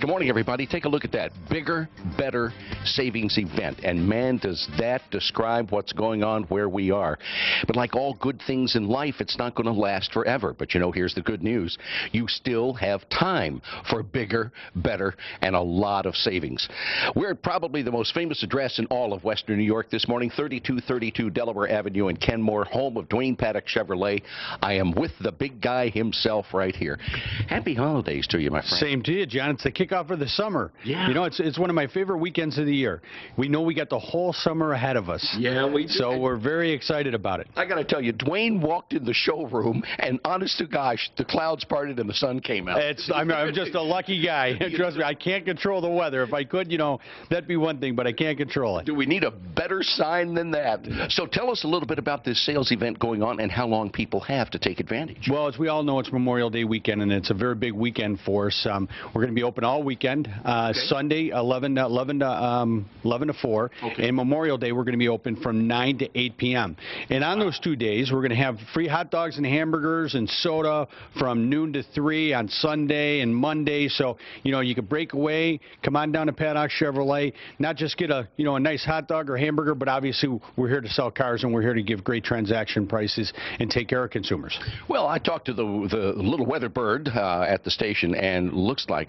Good morning, everybody. Take a look at that. Bigger, better savings event. And man, does that describe what's going on where we are. But like all good things in life, it's not going to last forever. But you know, here's the good news. You still have time for bigger, better, and a lot of savings. We're at probably the most famous address in all of Western New York this morning, 3232 Delaware Avenue in Kenmore, home of Duane Paddock Chevrolet. I am with the big guy himself right here. Happy holidays to you, my friend. Same to you, John. It's the kickoff for the summer. Yeah. You know, it's one of my favorite weekends of the year. We know we got the whole summer ahead of us. Yeah, we do. So we're very excited about it. I got to tell you, Duane walked in the showroom, and honest to gosh, the clouds parted and the sun came out. I'm just a lucky guy. Trust me, I can't control the weather. If I could, you know, that'd be one thing, but I can't control it. Do we need a better sign than that? So tell us a little bit about this sales event going on and how long people have to take advantage. Well, as we all know, it's Memorial Day weekend, and it's a very big weekend for us. We're going to be open all weekend. Okay. Sunday, 11 to 4. Okay. And Memorial Day, we're going to be open from 9 to 8 p.m. And on those 2 days, we're going to have free hot dogs and hamburgers and soda from noon to 3 on Sunday and Monday. So, you know, you can break away, come on down to Paddock Chevrolet, not just get a nice hot dog or hamburger, but obviously we're here to sell cars and we're here to give great transaction prices and take care of consumers. Well, I talked to the little weather bird at the station, and looks like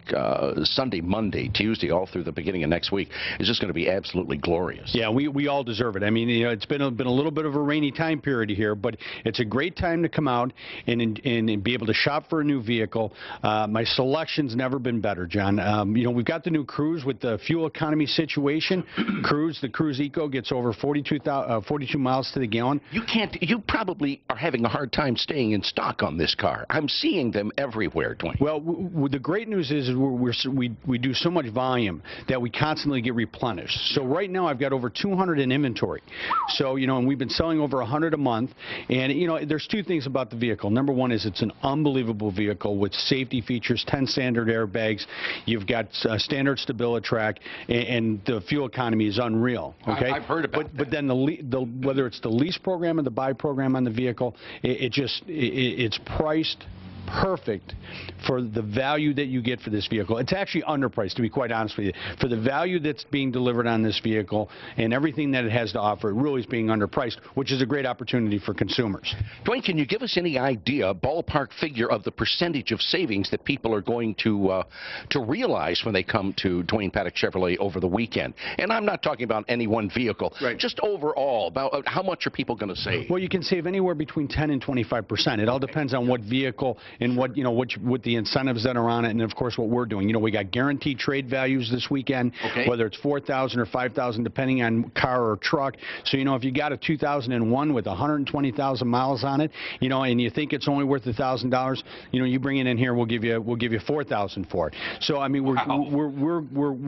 Sunday, Monday, Tuesday, all through the beginning of next week is just going to be absolutely glorious. Yeah, we all deserve it. I mean, you know, it's been a little bit of a rainy time period here, but it's a great time to come out and be able to shop for a new vehicle. My selection's never been better, John. You know, we've got the new Cruise with the fuel economy situation. The Cruise Eco gets over 42 miles to the gallon. You probably are having a hard time staying in stock on this car. I'm seeing them everywhere, Duane. Well, the great news is we do so much volume that we constantly get replenished. So right now I've got over 200 in inventory. So, you know, and we've been selling over 100 a month. And, you know, there's two things about the vehicle. Number one is it's an unbelievable vehicle with safety features, 10 standard airbags. You've got standard StabiliTrak, and the fuel economy is unreal. Okay, I've heard about that. But then whether it's the lease program or the buy program on the vehicle, it's priced perfect for the value that you get for this vehicle. It's actually underpriced, to be quite honest with you. For the value that's being delivered on this vehicle and everything that it has to offer, it really is being underpriced, which is a great opportunity for consumers. Duane, can you give us any idea, ballpark figure of the percentage of savings that people are going to realize when they come to Duane Paddock Chevrolet over the weekend? And I'm not talking about any one vehicle, right. Just overall, about how much are people going to save? Well, you can save anywhere between 10 and 25%. It all depends on what vehicle and what the incentives that are on it, and of course what we're doing. You know, we got guaranteed trade values this weekend, whether it's $4,000 or $5,000 depending on car or truck. So, you know, if you got a 2001 with 120,000 miles on it, you know, and you think it's only worth $1,000, you know, you bring it in here, we'll give you $4,000 for it. So, I mean,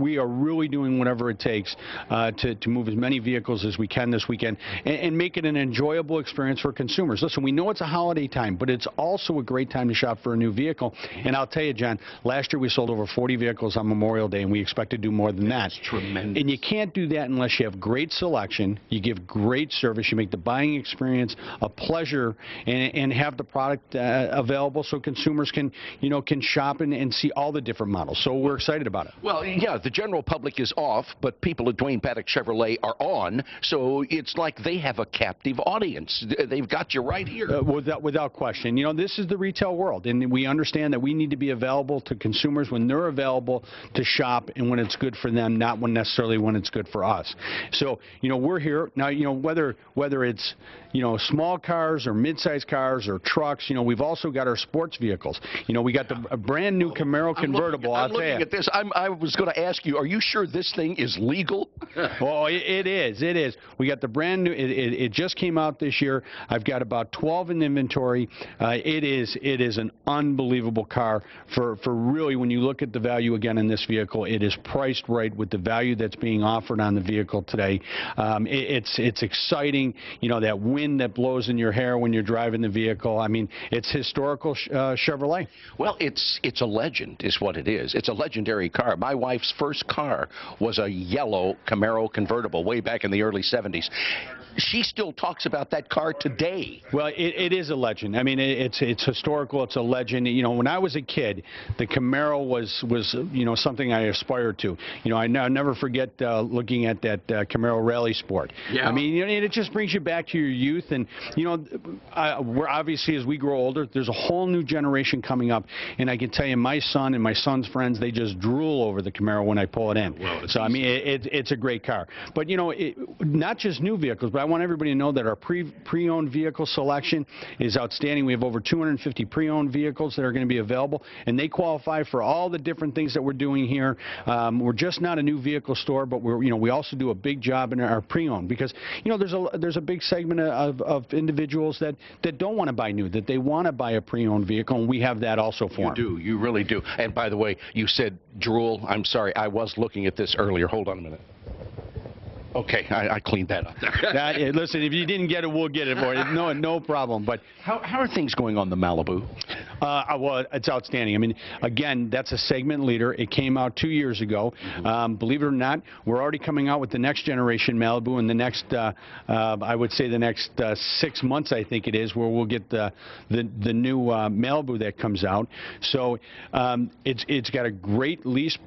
we are really doing whatever it takes to move as many vehicles as we can this weekend and make it an enjoyable experience for consumers. Listen, we know it's a holiday time, but it's also a great time to shop for a new vehicle. And I'll tell you, John, last year we sold over 40 vehicles on Memorial Day, and we expect to do more than that. That's tremendous. And you can't do that unless you have great selection, you give great service, you make the buying experience a pleasure, and have the product available so consumers can shop and see all the different models. So we're excited about it. Well, yeah, the general public is off, but people at Duane Paddock Chevrolet are on, so it's like they have a captive audience. They've got you right here. Without question. You know, this is the retail world, and we understand that we need to be available to consumers when they're available to shop and when it's good for them, not necessarily when it's good for us. So, you know, we're here now. You know, whether it's, you know, small cars or mid-sized cars or trucks, you know, we've also got our sports vehicles. You know, we got a brand new Camaro convertible. I'm looking at this. I was going to ask you, are you sure this thing is legal? Oh, it is. It is. We got the brand new. It just came out this year. I've got about 12 in inventory. It is an unbelievable car for really, when you look at the value again in this vehicle, it is priced right with the value that's being offered on the vehicle today. It's exciting, you know, that wind that blows in your hair when you're driving the vehicle. I mean, it's historical Chevrolet. Well, it's a legend is what it is. It's a legendary car. My wife's first car was a yellow Camaro convertible way back in the early 70s. she still talks about that car today. Well, it is a legend. I mean, it's historical. It's a legend. You know, when I was a kid, the Camaro was something I aspired to. You know, I'll never forget looking at that Camaro Rally Sport. Yeah. I mean, it just brings you back to your youth. And you know, we're obviously, as we grow older, there's a whole new generation coming up. And I can tell you, my son and my son's friends, they just drool over the Camaro when I pull it in. Well, so I mean, it's a great car. But you know, not just new vehicles, but I want everybody to know that our pre-owned vehicle selection is outstanding. We have over 250 pre-owned vehicles that are going to be available, and they qualify for all the different things that we're doing here. We're just not a new vehicle store, but we also do a big job in our pre-owned, because you know there's a big segment of individuals that don't want to buy new, that they want to buy a pre-owned vehicle, and we have that also for them. You really do. And by the way, you said drool. I'm sorry, I was looking at this earlier. Hold on a minute. Okay, I cleaned that up. Listen, if you didn't get it, we'll get it for you. No problem. But how are things going on the Malibu? Well, it's outstanding. I mean, again, that's a segment leader. It came out 2 years ago. Believe it or not, we're already coming out with the next generation Malibu in the next, I would say the next 6 months, I think it is, where we'll get the new Malibu that comes out. So it's got a great lease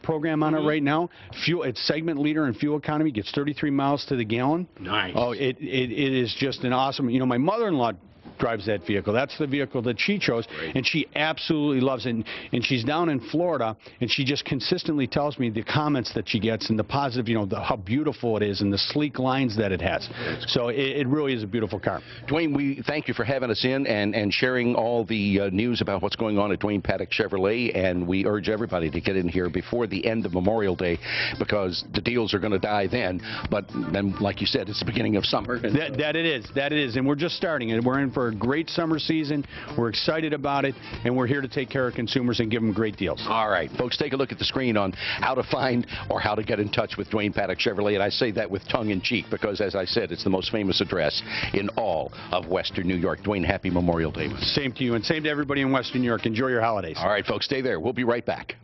program on it right now. It's segment leader in fuel economy. Gets 33 miles to the gallon. Nice. Oh, it is just an awesome. You know, my mother-in-law drives that vehicle. That's the vehicle that she chose, and she absolutely loves it. And she's down in Florida, and she just consistently tells me the comments that she gets and the positive, you know, how beautiful it is and the sleek lines that it has. So it really is a beautiful car. Duane, we thank you for having us in and sharing all the news about what's going on at Duane Paddock Chevrolet, and we urge everybody to get in here before the end of Memorial Day, because the deals are going to die then. But then, like you said, it's the beginning of summer. That it is, and we're just starting it. We're in for a great summer season. We're excited about it, and we're here to take care of consumers and give them great deals. All right, folks, take a look at the screen on how to find or how to get in touch with Duane Paddock Chevrolet, and I say that with tongue-in-cheek because, as I said, it's the most famous address in all of Western New York. Duane, happy Memorial Day. Same to you, and same to everybody in Western New York. Enjoy your holidays. All right, folks, stay there. We'll be right back.